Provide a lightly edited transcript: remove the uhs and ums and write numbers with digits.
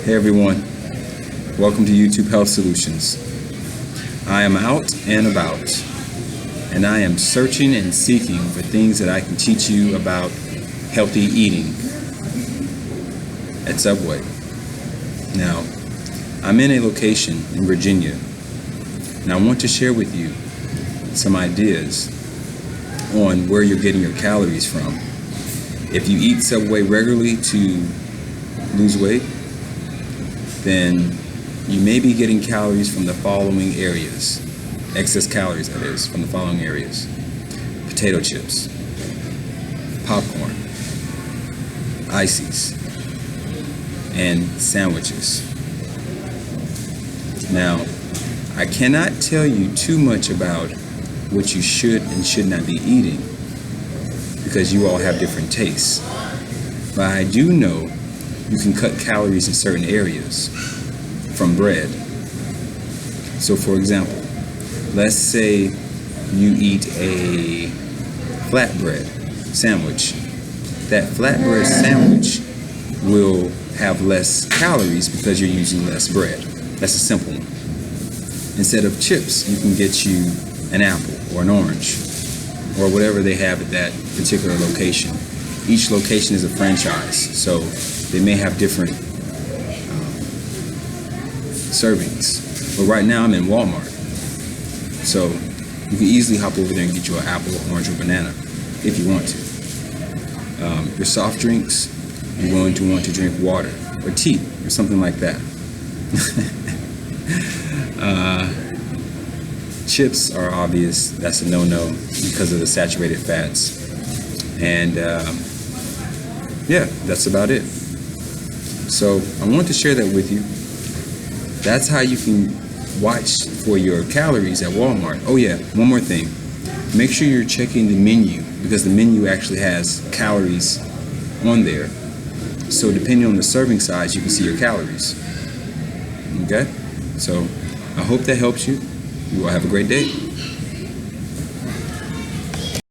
Hey everyone, welcome to YouTube Health Solutions. I am out and about, and I am searching and seeking for things that I can teach you about healthy eating at Subway. Now, I'm in a location in Virginia, and I want to share with you some ideas on where you're getting your calories from. If you eat Subway regularly to lose weight, then you may be getting calories from the following areas. Excess calories, that is, from the following areas. Potato chips, popcorn, ices, and sandwiches. Now, I cannot tell you too much about what you should and should not be eating because you all have different tastes. But I do know you can cut calories in certain areas from bread. So for example, let's say you eat a flatbread sandwich. That flatbread sandwich will have less calories because you're using less bread. That's a simple one. Instead of chips, you can get you an apple or an orange or whatever they have at that particular location. Each location is a franchise, so they may have different servings. But right now I'm in Walmart, so you can easily hop over there and get you an apple, orange, or banana if you want to. Your soft drinks, you're going to want to drink water or tea or something like that. Chips are obvious. That's a no-no because of the saturated fats. And yeah, that's about it. So I want to share that with you. That's how you can watch for your calories at Walmart. Oh yeah, one more thing. Make sure you're checking the menu because the menu actually has calories on there. So depending on the serving size, you can see your calories. Okay? So I hope that helps you. You all have a great day.